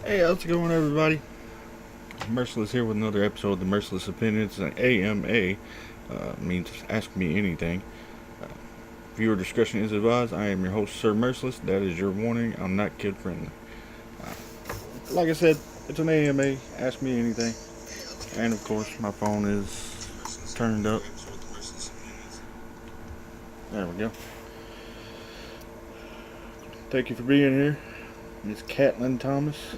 Hey, how's it going, everybody? Merciless here with another episode of the Merciless Opinion. It's an AMA, means ask me anything. Uh, Viewer discretion is advised. I am your host, Sir Merciless. That is your warning. I'm not kid friendly. Like I said, it's an AMA, ask me anything. And of course, my phone is turned up. There we go. Thank you for being here, Miss Catlin Thomas.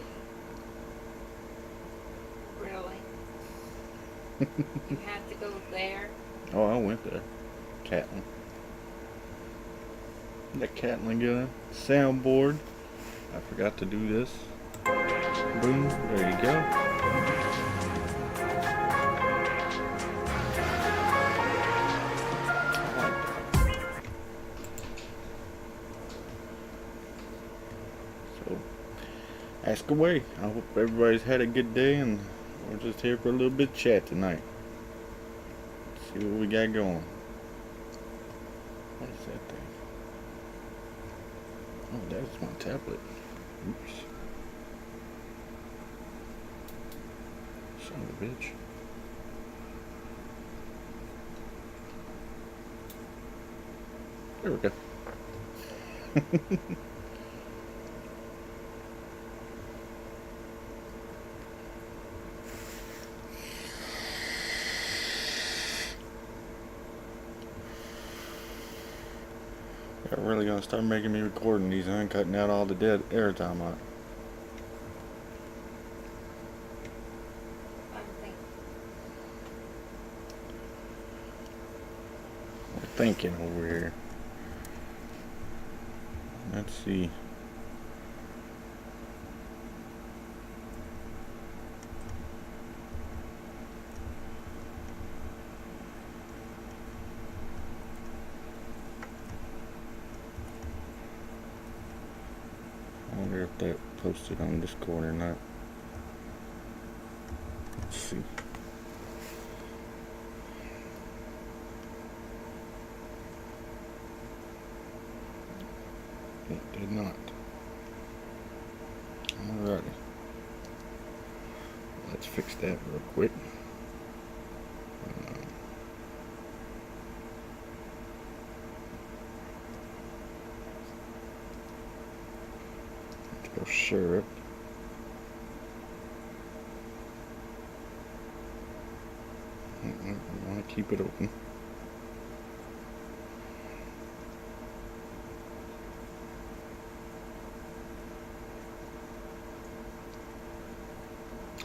Really? You have to go there? Oh, I went there. Catlin. Let Catlin get a soundboard. I forgot to do this. Boom, there you go. So, ask away. I hope everybody's had a good day, and we're just here for a little bit of chat tonight. Let's see what we got going. What is that thing? Oh, that's my tablet. Oops. Son of a bitch. There we go. They're really gonna start making me recording these and cutting out all the dead air time out. I'm thinking. We're thinking over here. Let's see. I wonder if that posted on Discord or not. Let's see. It did not. Alrighty. Let's fix that real quick. Let's go share it. We want to keep it open.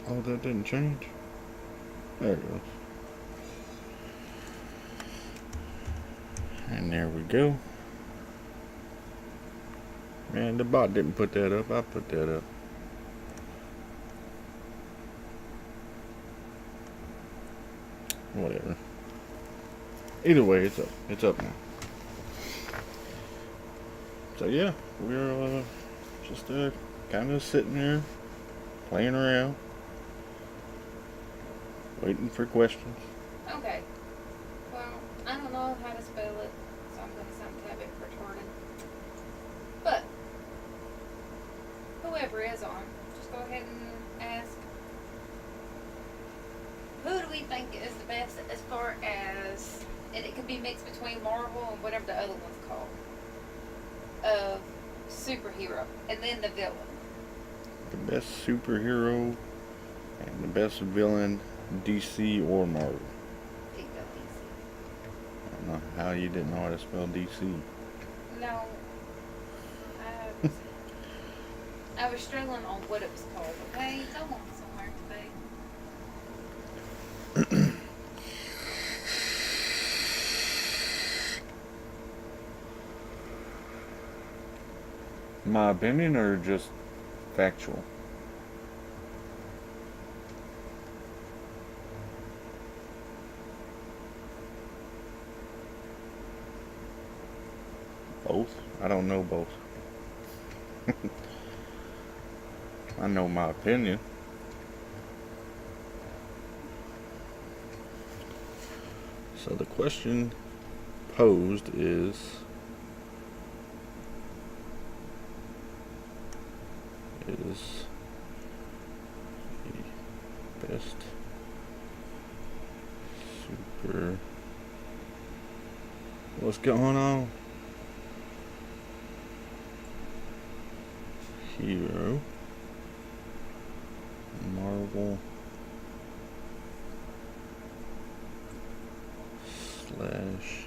Oh, that didn't change. There it goes. And there we go. Man, the bot didn't put that up. I put that up. Whatever. Either way, it's up. It's up now. So yeah, we're just kind of sitting there, playing around, waiting for questions. Okay. Well, I don't know how to spell it, so I'm going to sound kind of retarded. But, whoever is on, just go ahead and ask, who do we think is the best as far as, and it could be mixed between Marvel and whatever the other one's called, of superhero, and then the villain. The best superhero and the best villain, DC or Marvel. Think of I don't know how you didn't know how to spell DC. DC. No. I was struggling on what it was called, okay? Go on somewhere today. My opinion or just factual? Both? I don't know both. I know my opinion. So the question posed is Best super. What's going on? Hero. Marvel. Slash.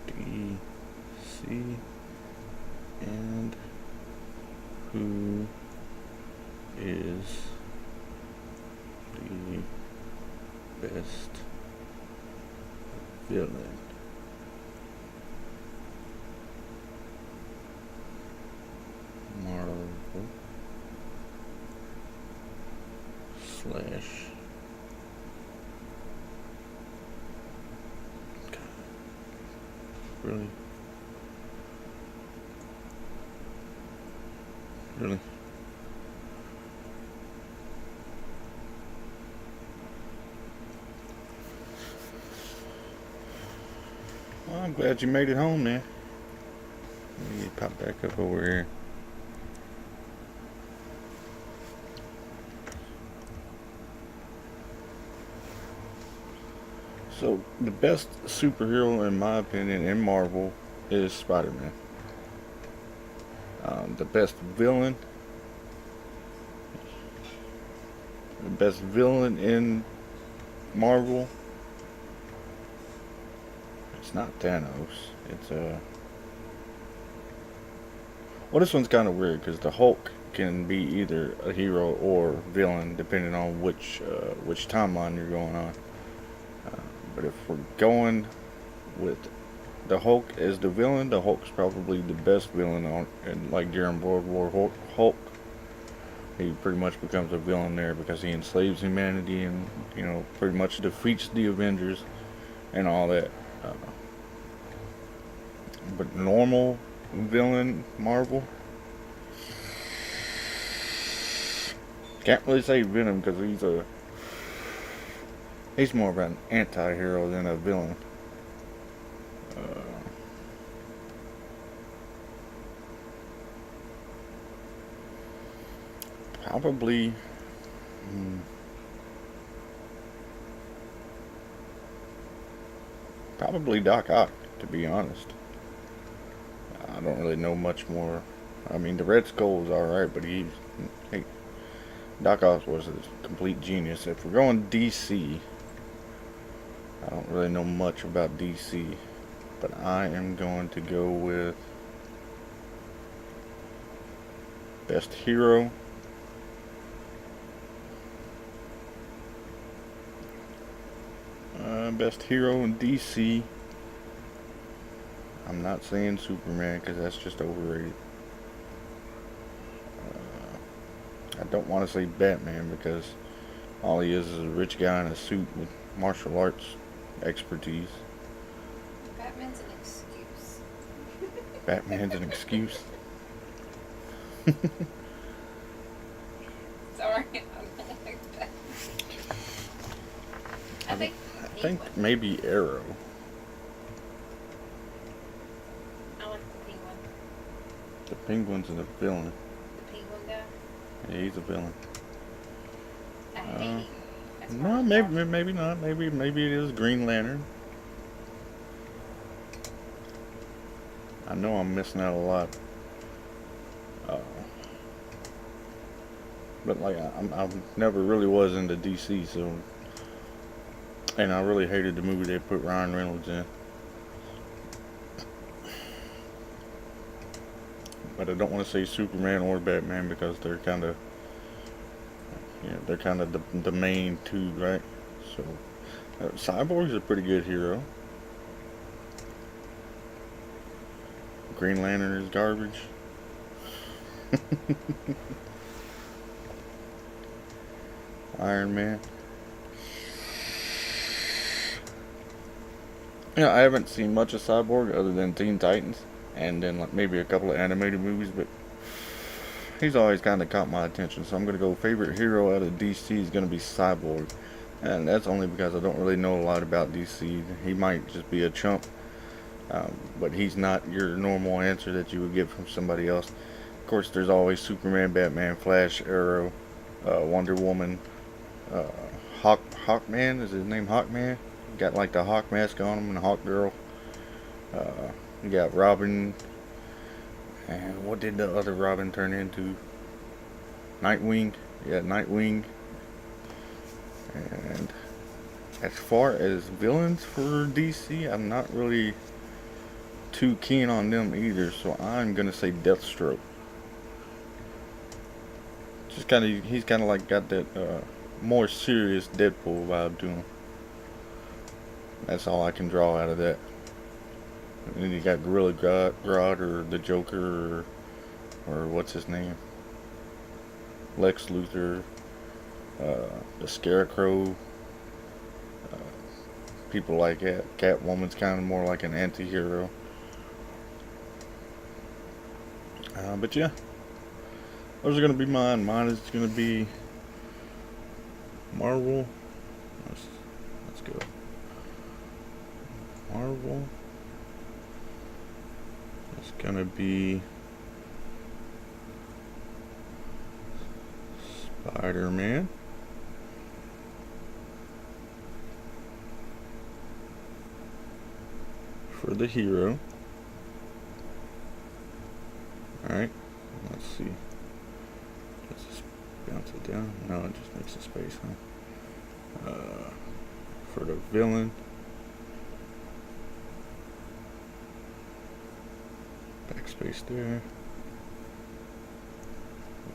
DC. And who is the best villain? Marvel slash God, really? Really? Well, I'm glad you made it home, man. Let me pop back up over here. So, the best superhero, in my opinion, in Marvel is Spider-Man. The best villain in Marvel, it's not Thanos. It's well, this one's kind of weird because the Hulk can be either a hero or villain depending on which timeline you're going on. But if we're going with the Hulk as the villain, the Hulk's probably the best villain on, and like during World War Hulk, he pretty much becomes a villain there because he enslaves humanity and, you know, pretty much defeats the Avengers and all that. But normal villain Marvel, can't really say Venom because he's more of an anti-hero than a villain. Probably probably Doc Ock, to be honest. I don't really know much more. I mean, the Red Skull's alright, but Doc Ock was a complete genius. If we're going DC, I don't really know much about DC, but I am going to go with best hero. Best hero in DC. I'm not saying Superman because that's just overrated. I don't want to say Batman because all he is a rich guy in a suit with martial arts expertise. Batman's an excuse. Batman's an excuse. Sorry, I'm not like that. I think maybe Arrow. I like the Penguin. The Penguin's a villain. The Penguin guy. Yeah, he's a villain. I hate him. No, maybe not. Maybe it is Green Lantern. I know I'm missing out a lot. But like I never really was into DC, so, and I really hated the movie they put Ryan Reynolds in. But I don't want to say Superman or Batman because they're kind of, the main two, right? So, Cyborg's a pretty good hero. Green Lantern is garbage. Iron Man. Yeah, I haven't seen much of Cyborg other than Teen Titans, and then like maybe a couple of animated movies, but he's always kind of caught my attention. So I'm gonna go favorite hero out of DC is gonna be Cyborg, and that's only because I don't really know a lot about DC. He might just be a chump, but he's not your normal answer that you would get from somebody else. Of course, there's always Superman, Batman, Flash, Arrow, Wonder Woman, uh, Hawkman, is his name Hawkman? Got like the Hawk mask on him, and Hawk Girl. You got Robin, and what did the other Robin turn into? Nightwing. Yeah, Nightwing. And as far as villains for DC, I'm not really too keen on them either, so I'm gonna say Deathstroke. Just he's kind of like got that more serious Deadpool vibe to him. That's all I can draw out of that. And then you got Gorilla Grodd or the Joker or what's his name? Lex Luthor, the Scarecrow, people like that. Catwoman's kind of more like an anti-hero. But yeah, those are going to be mine. Mine is going to be Marvel. Let's go. Marvel. It's going to be Spider-Man. For the hero. Alright, let's see. Let's just bounce it down. No, it just makes a space, huh? For the villain. Backspace there.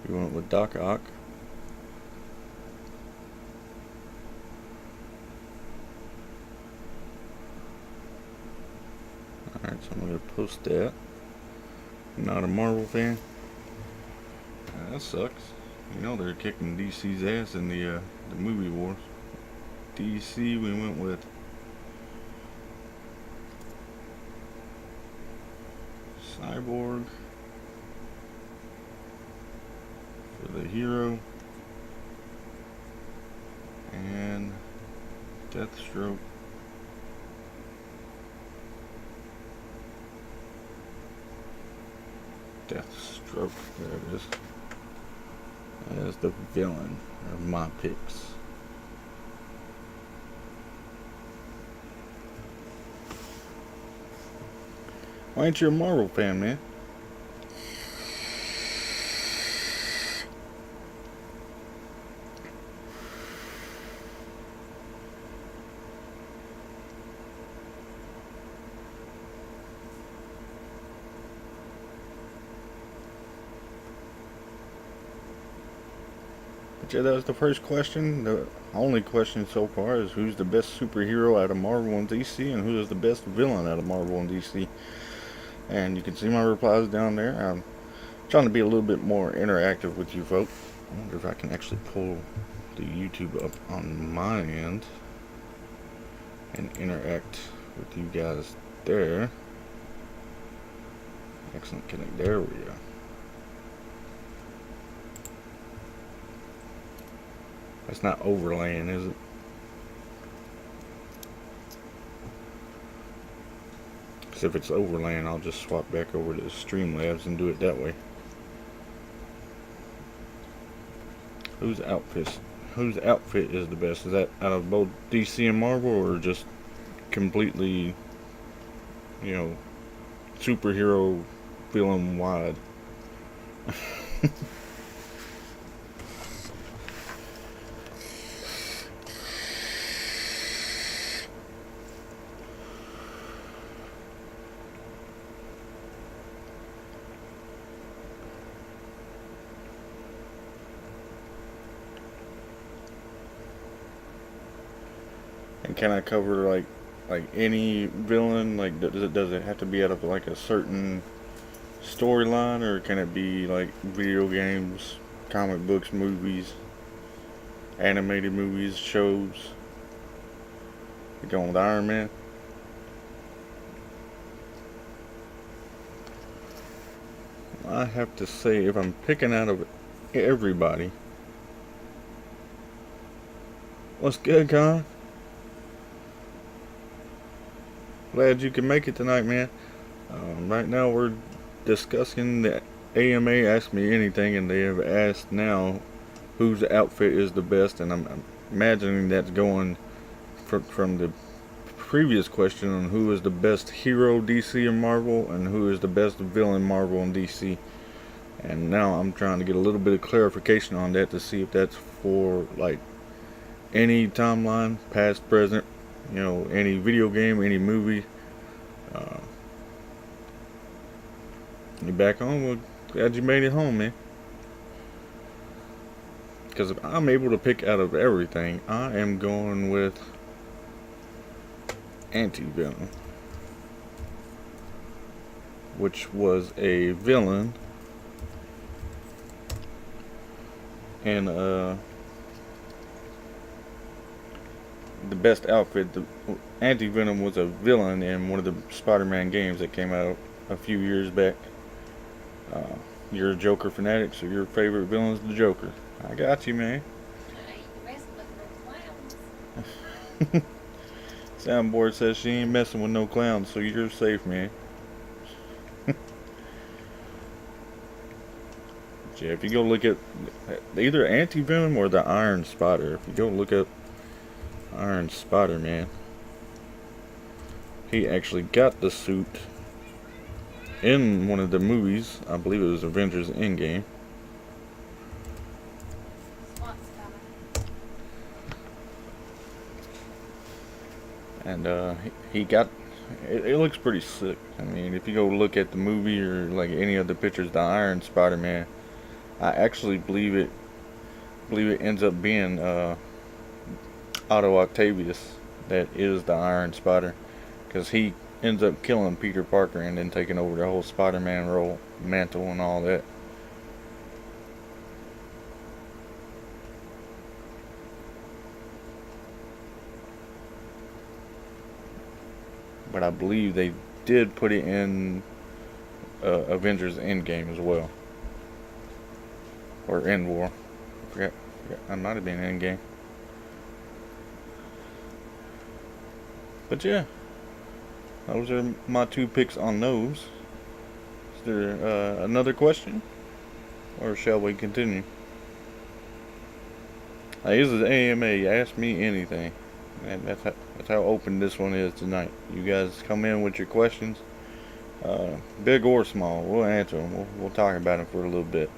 We went with Doc Ock. Alright, so I'm going to post that. Not a Marvel fan. That sucks. You know they're kicking DC's ass in the movie wars. DC, we went with Cyborg for the hero and Deathstroke Deathstroke, there it is, as the villain of my picks. Why ain't you a Marvel fan, man? But yeah, that was the first question. The only question so far is who's the best superhero out of Marvel and DC, and who is the best villain out of Marvel and DC. And you can see my replies down there. I'm trying to be a little bit more interactive with you folks. I wonder if I can actually pull the YouTube up on my end and interact with you guys there. Excellent connect. There we go. That's not overlaying, is it? Because if it's overlaying, I'll just swap back over to Streamlabs and do it that way. Whose outfit is the best? Is that out of both DC and Marvel, or just completely, you know, superhero film wide? And can I cover like any villain? Like does it have to be out of like a certain storyline, or can it be like video games, comic books, movies, animated movies, shows? We're going with Iron Man. I have to say, if I'm picking out of everybody, what's good, Con? Glad you can make it tonight, man. Right now we're discussing the AMA Ask Me Anything, and they have asked now whose outfit is the best, and I'm imagining that's going from the previous question on who is the best hero DC and Marvel, and who is the best villain Marvel and DC. And now I'm trying to get a little bit of clarification on that to see if that's for like any timeline, past, present, any video game, any movie. Uh, you back home? Well, glad you made it home, man. Because if I'm able to pick out of everything, I am going with Anti-Venom, which was a villain and the best outfit. The Anti-Venom was a villain in one of the Spider-Man games that came out a few years back. You're a Joker fanatic, so your favorite villain is the Joker. I got you, man. I ain't messing with no clowns. Soundboard says she ain't messing with no clowns, so you're safe, man. Yeah, if you go look at either Anti-Venom or the Iron Spider, if you go look at Iron Spider, man, he actually got the suit in one of the movies. I believe it was Avengers Endgame. Swat's coming. And he got it looks pretty sick. I mean, if you go look at the movie or like any of the pictures, the Iron Spider-Man, I actually believe it ends up being Otto Octavius that is the Iron Spider, because he ends up killing Peter Parker and then taking over the whole Spider-Man role, mantle, and all that. But I believe they did put it in Avengers Endgame as well, or End War. I forgot. I might have been Endgame. But yeah, those are my two picks on those. Is there another question, or shall we continue? This is AMA. Ask me anything, and that's how open this one is tonight. You guys come in with your questions, big or small. We'll answer them. We'll talk about them for a little bit.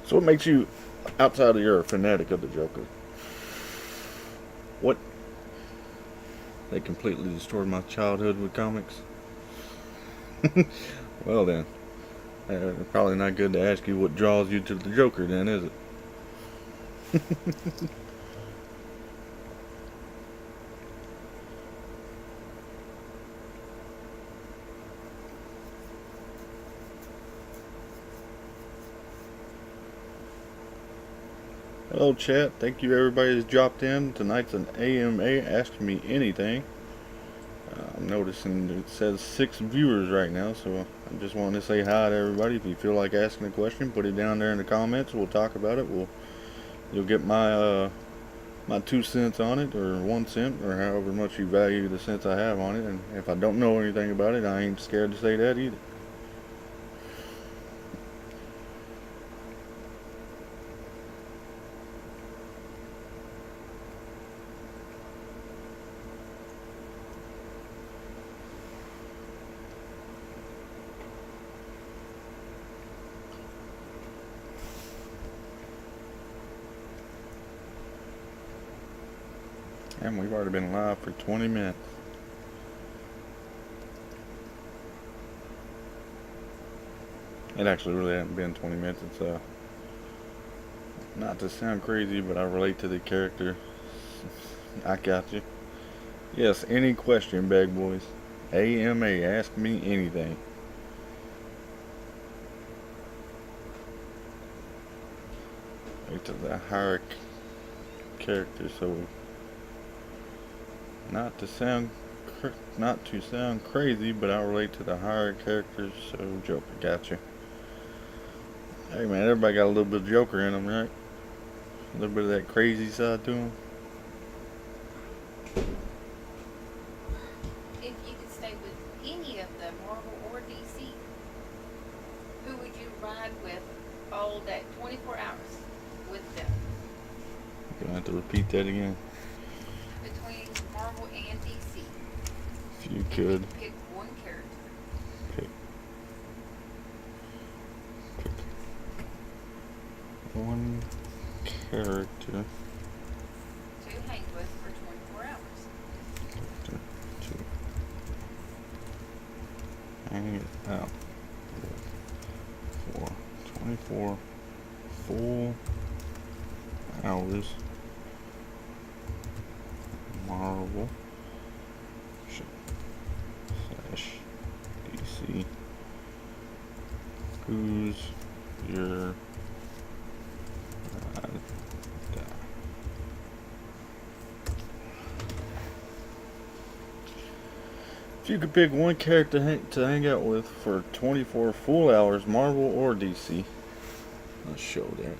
So what makes you, outside of you're a fanatic of the Joker, what, they completely destroyed my childhood with comics? Well then, probably not good to ask you what draws you to the Joker then, is it? Hello chat, thank you everybody that's dropped in. Tonight's an AMA, Ask Me Anything. I'm noticing it says 6 viewers right now, so I just wanted to say hi to everybody. If you feel like asking a question, put it down there in the comments. We'll talk about it. You'll get my my 2 cents on it, or 1 cent, or however much you value the cents I have on it. And if I don't know anything about it, I ain't scared to say that either. And we've already been live for 20 minutes. It actually really hasn't been 20 minutes. It's not to sound crazy, but I relate to the character. I got you. Yes, any question, bag boys. AMA, ask me anything. Like to the higher character, so not to sound crazy, but I relate to the higher characters, so Joker. Gotcha. Hey man, everybody got a little bit of Joker in them, right? A little bit of that crazy side to him. If you could stay with any of them, Marvel or DC, who would you ride with all day, 24 hours with them? You're gonna have to repeat that again. Between Marvel and DC. If you If could you could pick one character. pick one character To hang with for 24 hours. to hang out for 24 full hours. Marvel slash DC. Who's your ride? If you could pick one character to hang out with for 24 full hours, Marvel or DC, let's show that.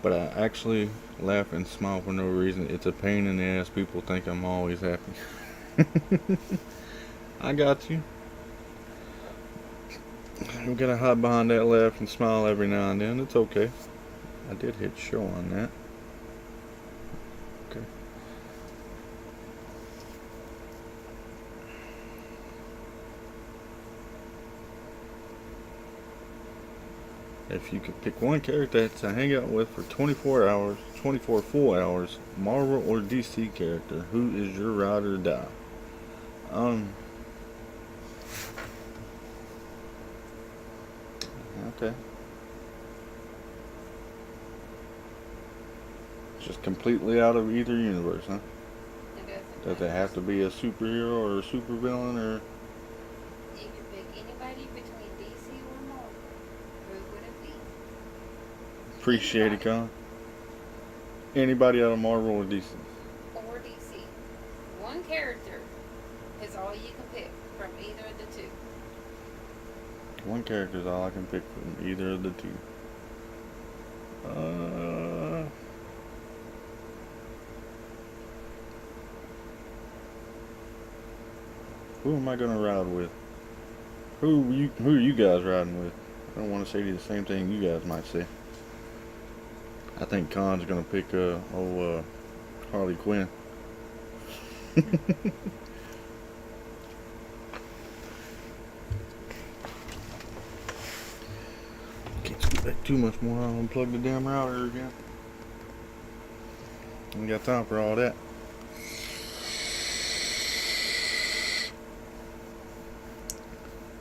But I actually laugh and smile for no reason. It's a pain in the ass. People think I'm always happy. I got you. I'm gonna hide behind that laugh and smile every now and then. It's okay. I did hit show on that. Okay. If you could pick one character to hang out with for 24 hours, 24 full hours, Marvel or DC character, who is your ride or die? Okay. Just completely out of either universe, huh? Does it have to be a superhero or a supervillain or? You could pick anybody between DC or Marvel. Who would it be? Appreciate it, Con. Anybody out of Marvel or DC? Or DC. One character is all you can pick from either of the two. One character is all I can pick from either of the two. Who am I gonna ride with? Who are you guys riding with? I don't want to say the same thing you guys might say. I think Con's gonna pick Harley Quinn. Can't scoot back too much more. I'll unplug the damn router again. Ain't got time for all that.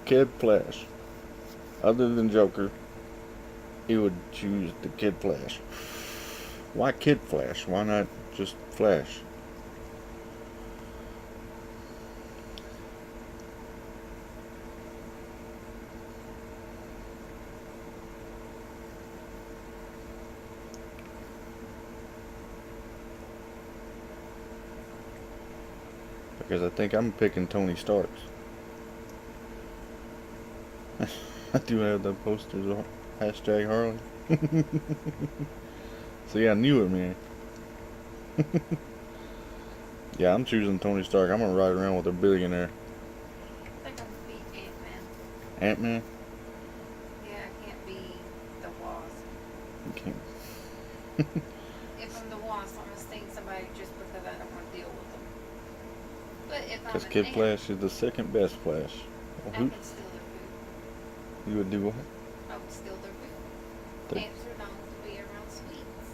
Kid Flash. Other than Joker, he would choose the Kid Flash. Why Kid Flash? Why not just Flash? Because I think I'm picking Tony Stark. I do have the posters on hashtag Harley. See, I knew it, man. Yeah, I'm choosing Tony Stark. I'm gonna ride around with a billionaire. I think I'm gonna be Ant-Man. Ant-Man? Yeah, I can't be the Wasp. You can't. If I'm the Wasp, I'm gonna sting somebody just because I don't want to deal with them. But if I'm Because an Kid ant, Flash is the second best Flash. Well, I who? can steal their food. You would do what? I would steal their food. The- Ants are known to be around sweets.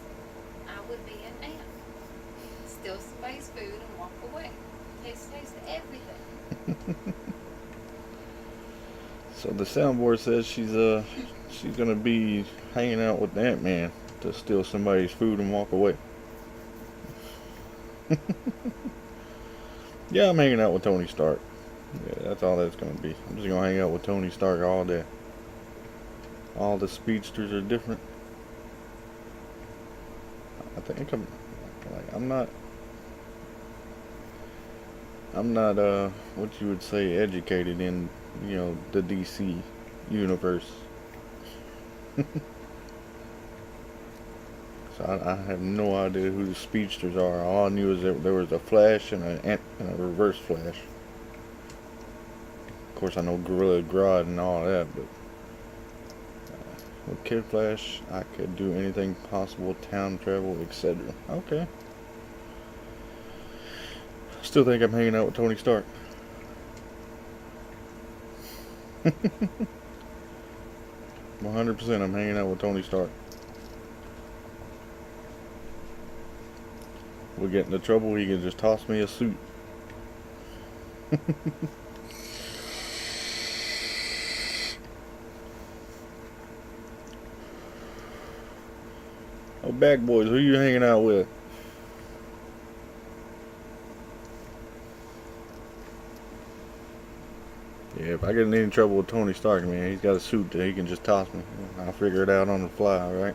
I would be an ant. Steal somebody's food and walk away. Taste everything. So the soundboard says she's gonna be hanging out with Ant-Man to steal somebody's food and walk away. Yeah, I'm hanging out with Tony Stark. Yeah, that's all that's gonna be. I'm just gonna hang out with Tony Stark all day. All the speedsters are different. I think I'm not what you would say educated in, the DC universe. So I have no idea who the speedsters are. All I knew is that there was a Flash and a Reverse Flash. Of course, I know Gorilla Grodd and all that, but with Kid Flash, I could do anything possible, town travel, etc. Okay. Still think I'm hanging out with Tony Stark. 100% I'm hanging out with Tony Stark. We'll get into trouble, he can just toss me a suit. Oh, Bad Boys, who you hanging out with? Yeah, if I get in any trouble with Tony Stark, man, he's got a suit that he can just toss me. I'll figure it out on the fly, right?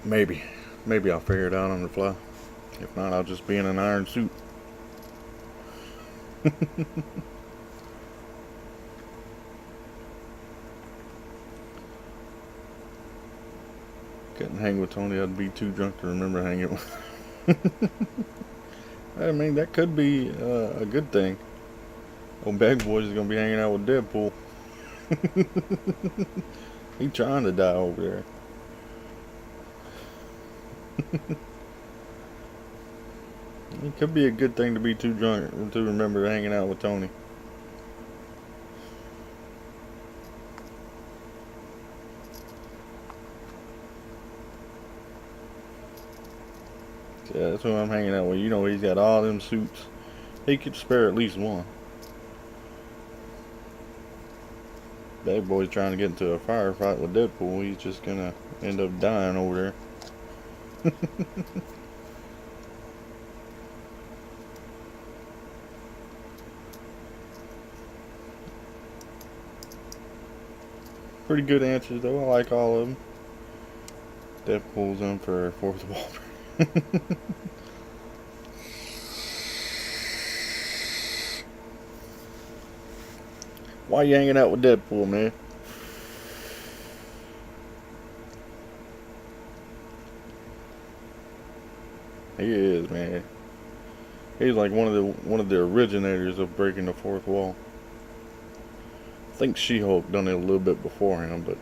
Maybe. Maybe I'll figure it out on the fly. If not, I'll just be in an iron suit. Couldn't hang with Tony, I'd be too drunk to remember hanging with. I mean, that could be a good thing. Old Bad Boys is gonna be hanging out with Deadpool. He trying to die over there. It could be a good thing to be too drunk to remember hanging out with Tony. Yeah, that's who I'm hanging out with. You know, he's got all them suits. He could spare at least one. Bad Boy's trying to get into a firefight with Deadpool. He's just gonna end up dying over there. Pretty good answers though. I like all of them. Deadpool's in for fourth wall. Why you hanging out with Deadpool, man? He is, man. He's like one of the originators of breaking the fourth wall. I think She-Hulk done it a little bit before him, but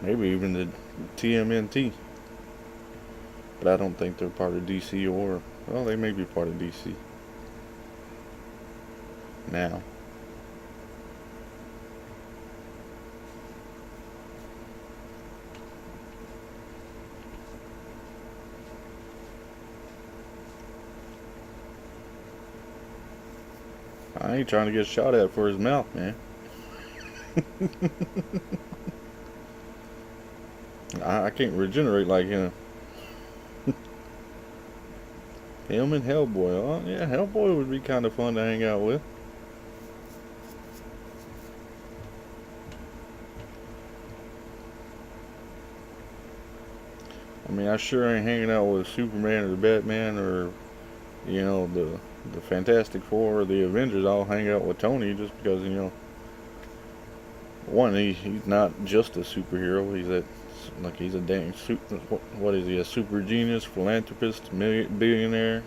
maybe even the TMNT. But I don't think they're part of DC or, well, they may be part of DC now. I ain't trying to get shot at for his mouth, man. I can't regenerate like him. Him and Hellboy. Oh, yeah, Hellboy would be kind of fun to hang out with. I mean, I sure ain't hanging out with Superman or Batman or, you know, the Fantastic Four or the Avengers. I'll hang out with Tony just because, you know, one, he's not just a superhero. He's a dang what is he? A super genius, philanthropist, billionaire.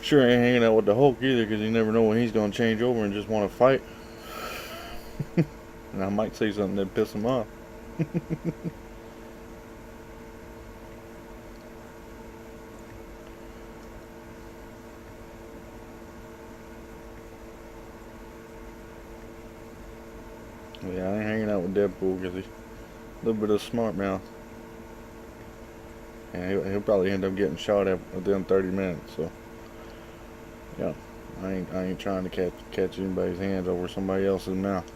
Sure ain't hanging out with the Hulk either because you never know when he's gonna change over and just want to fight. And I might say something that piss him off. Yeah, I ain't hanging out with Deadpool because he's a little bit of smart mouth. And he'll probably end up getting shot at within 30 minutes, so yeah. I ain't trying to catch anybody's hands over somebody else's mouth.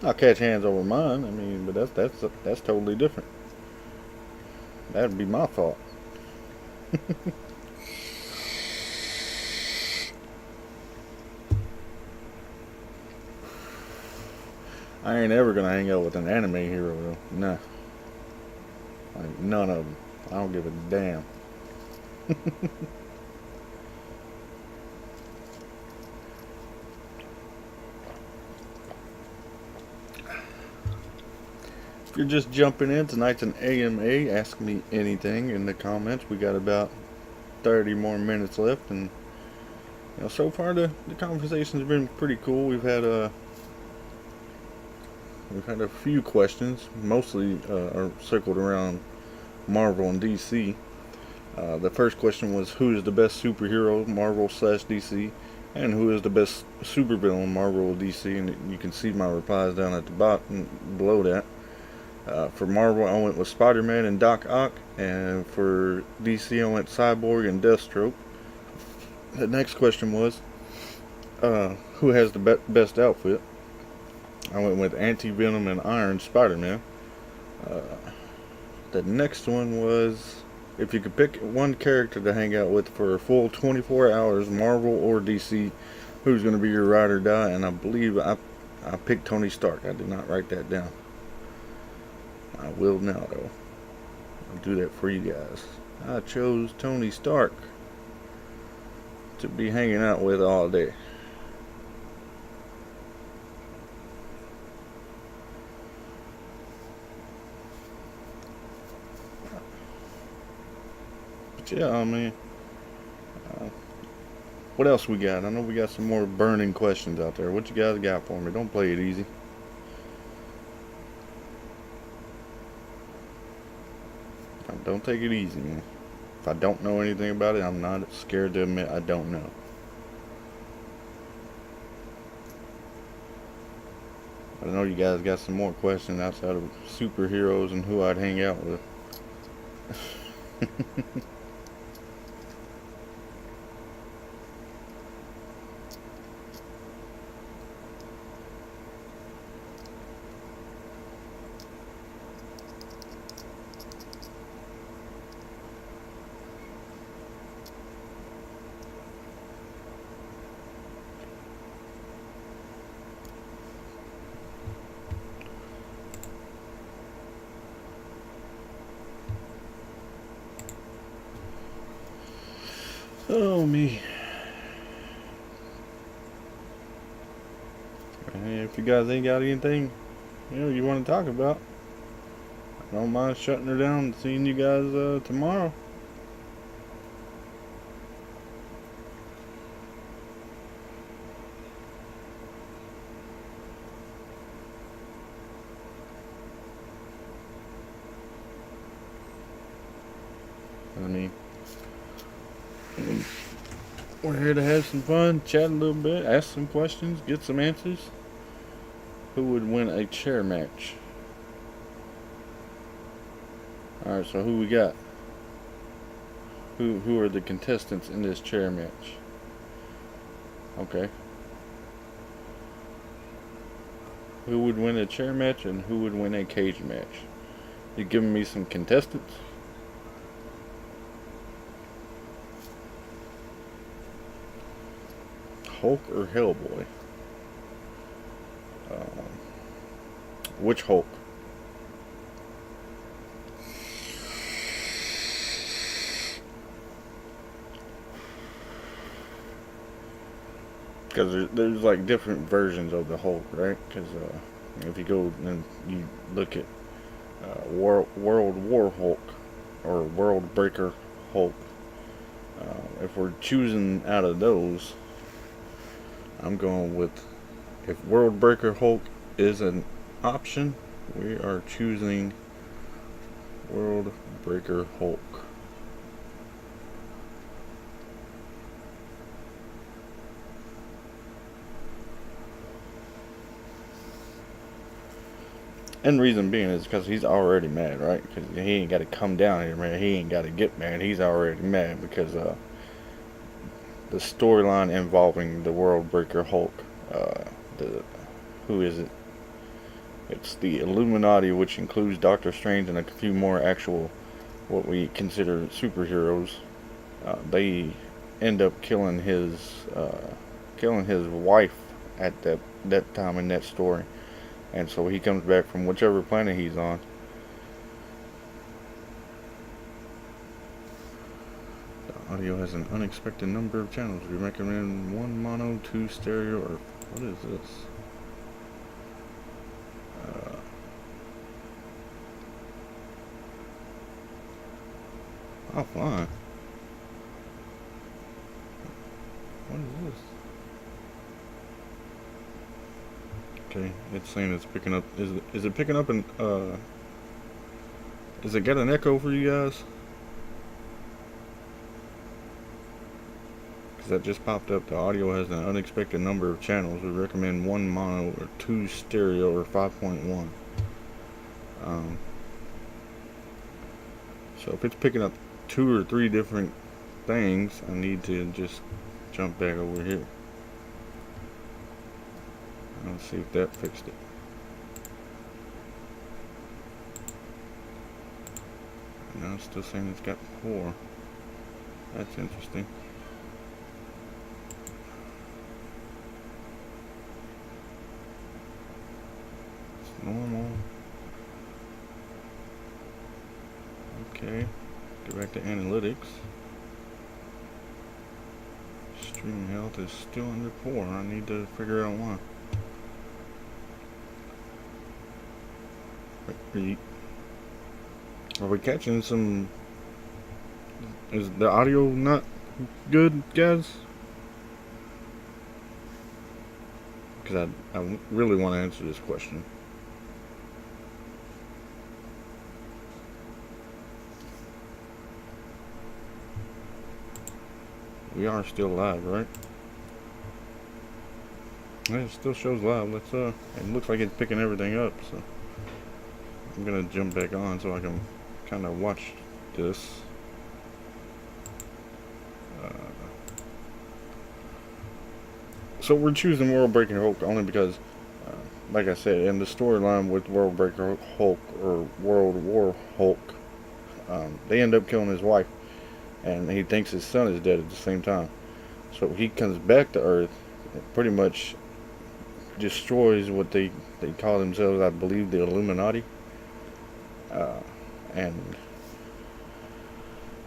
I'll catch hands over mine, I mean, but that's totally different. That'd be my fault. I ain't ever gonna hang out with an anime hero though. Nah. Like, none of them. I don't give a damn. you're just jumping in, tonight's an AMA. Ask me anything in the comments. We got about 30 more minutes left, and so far the conversation's been pretty cool. We've had a few questions, mostly are circled around Marvel and DC. The first question was, who is the best superhero, Marvel/DC, and who is the best supervillain, Marvel or DC? And you can see my replies down at the bottom below that. For Marvel, I went with Spider-Man and Doc Ock, and for DC, I went Cyborg and Deathstroke. The next question was, who has the best outfit? I went with Anti-Venom and Iron Spider-Man. The next one was, if you could pick one character to hang out with for a full 24 hours, Marvel or DC, who's going to be your ride or die? And I believe I picked Tony Stark. I did not write that down. I will now, though. I'll do that for you guys. I chose Tony Stark to be hanging out with all day. But yeah, I mean, what else we got? I know we got some more burning questions out there. What you guys got for me? Don't play it easy. Don't take it easy, man. If I don't know anything about it, I'm not scared to admit I don't know. I know you guys got some more questions outside of superheroes and who I'd hang out with. Oh, me. Hey, if you guys ain't got anything, you want to talk about, I don't mind shutting her down and seeing you guys tomorrow. I mean, we're here to have some fun, chat a little bit, ask some questions, get some answers. Who would win a chair match? Alright, so who we got? Who are the contestants in this chair match? Okay. Who would win a chair match and who would win a cage match? You giving me some contestants? Hulk or Hellboy? Which Hulk? Because there's like different versions of the Hulk, right? Because if you go and you look at World War Hulk or World Breaker Hulk, if we're choosing out of those, I'm going with, if World Breaker Hulk is an option, we are choosing World Breaker Hulk. And reason being is because he's already mad, right? Because he ain't got to come down here, man. He ain't got to get mad. He's already mad because the storyline involving the World Breaker Hulk, who is it? It's the Illuminati, which includes Doctor Strange and a few more actual, what we consider superheroes. They end up killing his wife at that time in that story. And so he comes back from whichever planet he's on. The audio has an unexpected number of channels. We recommend 1 mono, 2 stereo, or what is this? Offline. What is this? Okay, it's saying it's picking up. Is it picking up an Is it got an echo for you guys? Because that just popped up. The audio has an unexpected number of channels. We recommend 1 mono or 2 stereo or 5.1. So if it's picking up 2 or 3 different things, I need to just jump back over here. Let's see if that fixed it. No, it's still saying it's got 4. That's interesting. It's normal. Okay, go back to analytics. Stream health is still under 4. I need to figure out why. Are we catching some? Is the audio not good, guys? Because I really want to answer this question. We are still live, right? It still shows live. Let's it looks like it's picking everything up, so I'm gonna jump back on so I can kind of watch this. So we're choosing World Breaker Hulk only because, like I said, in the storyline with World Breaker Hulk or World War Hulk, they end up killing his wife, and he thinks his son is dead at the same time. So he comes back to Earth, and pretty much destroys what they call themselves, I believe, the Illuminati. And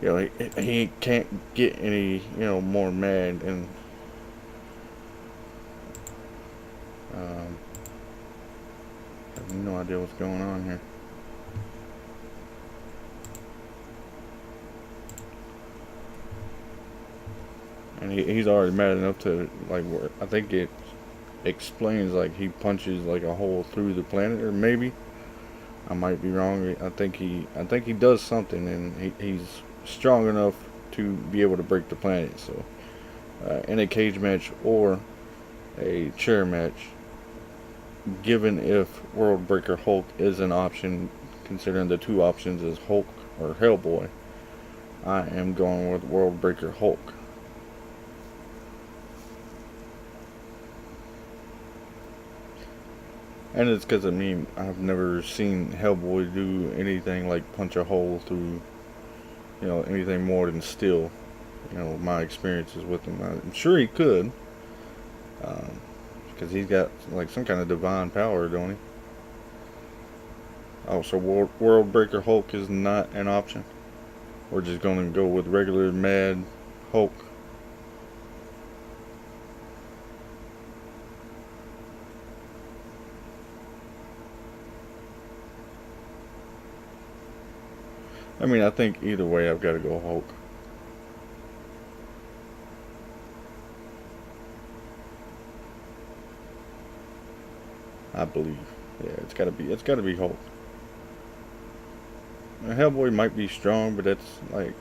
you know, he can't get any, you know, more mad, and I have no idea what's going on here. And he's already mad enough to, like, I think it explains, like, he punches like a hole through the planet, or maybe I might be wrong. I think he does something, and he's strong enough to be able to break the planet. So in a cage match or a chair match, given if World Breaker Hulk is an option, considering the 2 options is Hulk or Hellboy, I am going with World Breaker Hulk. And it's because, I mean, I've never seen Hellboy do anything like punch a hole through, you know, anything more than steel. You know, my experiences with him. I'm sure he could. Because he's got, like, some kind of divine power, don't he? Oh, so World Breaker Hulk is not an option? We're just going to go with regular Mad Hulk. I mean, I think either way I've got to go Hulk. I believe. Yeah, it's gotta be Hulk. Now, Hellboy might be strong, but that's like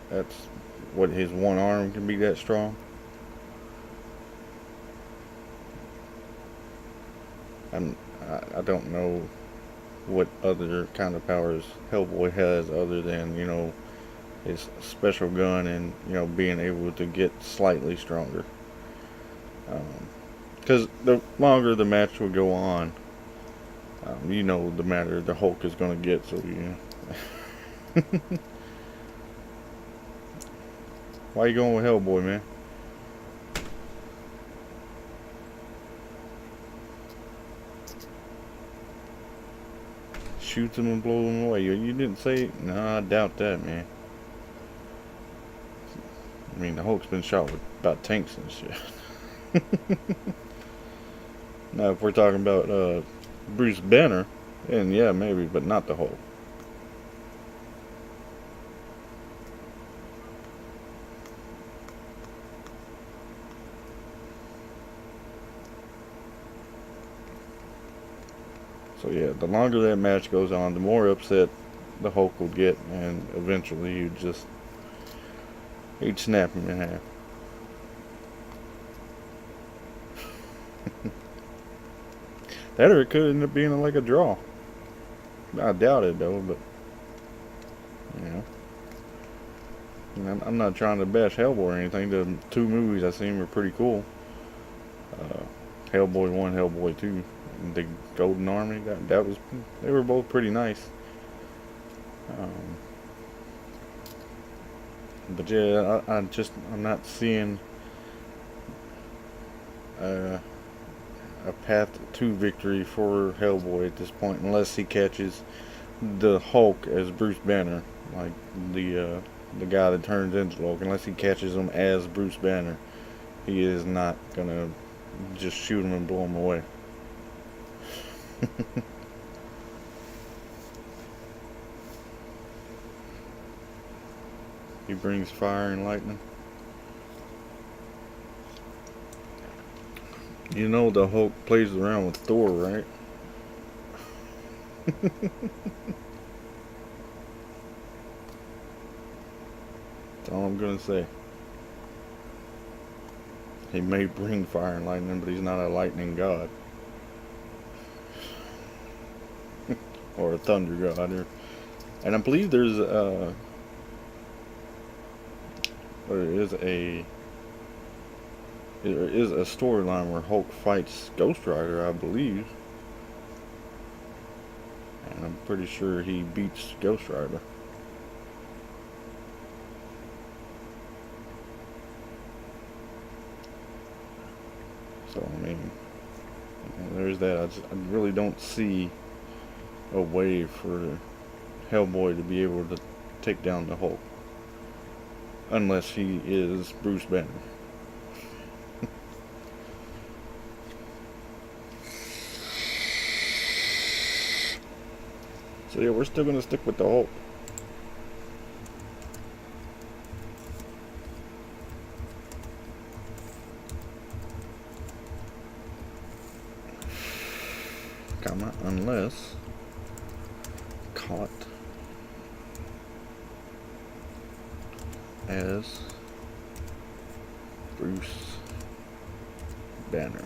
that's what, his one arm can be that strong. I don't know what other kind of powers Hellboy has other than, you know, his special gun and, you know, being able to get slightly stronger. Because the longer the match will go on, you know, the madder the Hulk is going to get. So yeah. Why you going with Hellboy, man? Shoots him and blows him away. You didn't say? No, I doubt that, man. I mean, the Hulk's been shot with about tanks and shit. Now, if we're talking about Bruce Banner, then yeah, maybe, but not the Hulk. So yeah, the longer that match goes on, the more upset the Hulk will get, and eventually he'd snap him in half. That or it could end up being like a draw. I doubt it though, but you know. I'm not trying to bash Hellboy or anything. The two movies I seen were pretty cool. Uh, Hellboy 1, Hellboy 2, and the Golden Army. They were both pretty nice. Um, but yeah, I'm not seeing uh, a path to victory for Hellboy at this point, unless he catches the Hulk as Bruce Banner, like the guy that turns into the Hulk. Unless he catches him as Bruce Banner, he is not gonna just shoot him and blow him away. He brings fire and lightning. You know the Hulk plays around with Thor, right? That's all I'm gonna say. He may bring fire and lightning, but he's not a lightning god. Or a thunder god. And I believe there is a storyline where Hulk fights Ghost Rider, I believe. And I'm pretty sure he beats Ghost Rider. So, I mean, there's that. I really don't see a way for Hellboy to be able to take down the Hulk. Unless he is Bruce Banner. So yeah, we're still gonna stick with the Hulk. Unless caught as Bruce Banner.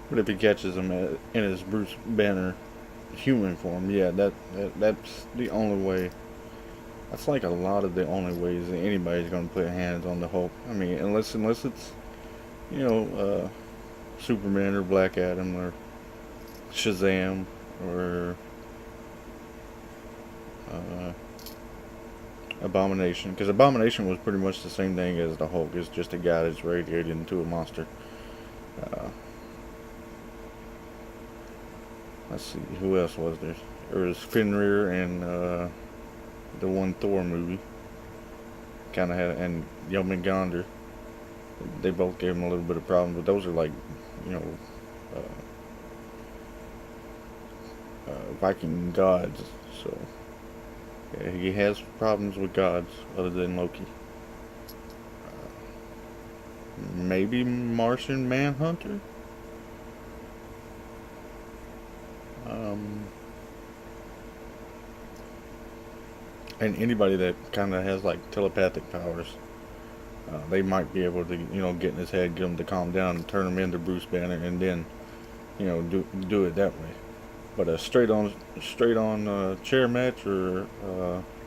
But if he catches him in his Bruce Banner human form, yeah, that's the only way. That's like a lot of the only ways that anybody's gonna put hands on the Hulk. I mean, unless it's Superman or Black Adam or Shazam or Abomination, because Abomination was pretty much the same thing as the Hulk. It's just a guy that's radiated into a monster. Let's see, who else was there? There was Fenrir and the one Thor movie. Kind of had, and Jormungandr. They both gave him a little bit of problems, but those are like, you know, Viking gods. So yeah, he has problems with gods other than Loki. Maybe Martian Manhunter. And anybody that kind of has like telepathic powers, they might be able to, get in his head, get him to calm down, and turn him into Bruce Banner, and then, do it that way. But a straight on chair match, or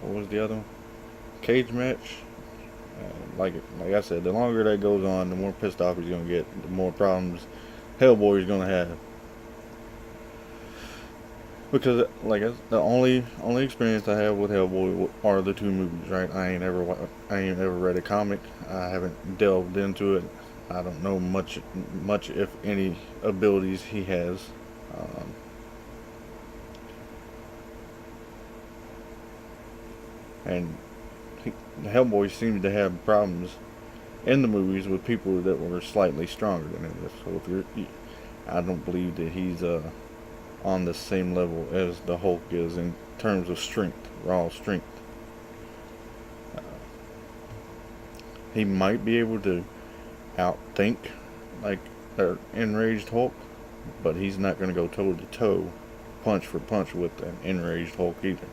what was the other one? Cage match. Like I said, the longer that goes on, the more pissed off he's gonna get, the more problems Hellboy's gonna have. Because the only experience I have with Hellboy are the two movies, right? I ain't ever read a comic. I haven't delved into it. I don't know much if any abilities he has. And Hellboy seems to have problems in the movies with people that were slightly stronger than him. So I don't believe that he's on the same level as the Hulk is in terms of strength, raw strength. He might be able to outthink like an enraged Hulk, but he's not going to go toe to toe, punch for punch with an enraged Hulk either.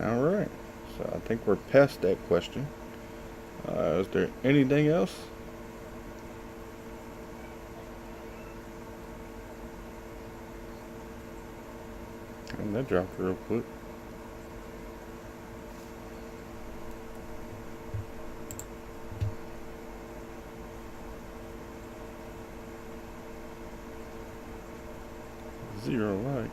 Alright, so I think we're past that question. Is there anything else? And that dropped real quick. Zero likes.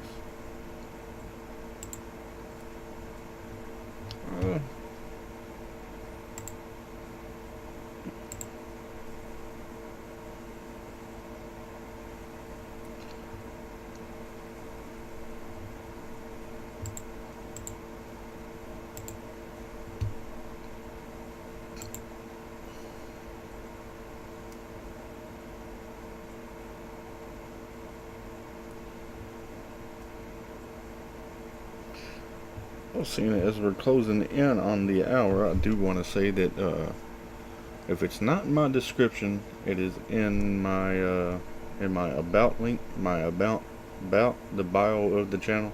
Well, seeing as we're closing in on the hour, I do want to say that if it's not in my description, it is in my about link, my about the bio of the channel.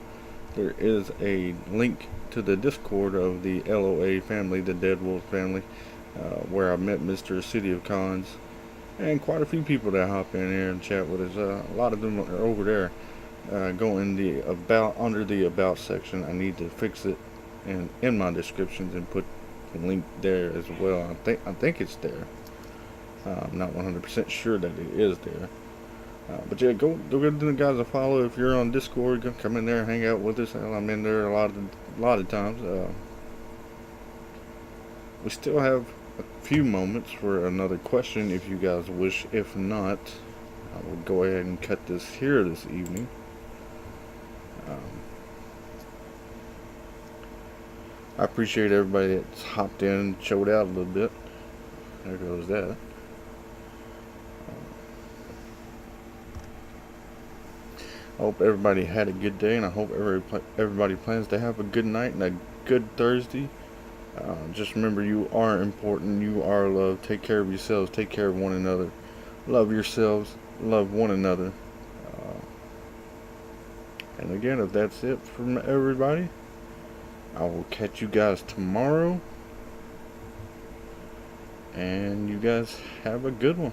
There is a link to the Discord of the LOA family, the DeadWolvz family, where I met Mr. City of Cons, and quite a few people that hop in here and chat with us. A lot of them are over there. Go in the under the about section. I need to fix it in my descriptions and put the link there as well. I think it's there. I'm not 100% sure that it is there. But yeah, go give the guys a follow if you're on Discord. Go come in there, hang out with us. I'm in there a lot of times. We still have a few moments for another question if you guys wish. If not, I will go ahead and cut this here this evening. I appreciate everybody that's hopped in and showed out a little bit. There goes that. I hope everybody had a good day, and I hope everybody plans to have a good night and a good Thursday. Just remember, you are important. You are loved. Take care of yourselves. Take care of one another. Love yourselves. Love one another. And again, if that's it from everybody, I will catch you guys tomorrow. And you guys have a good one.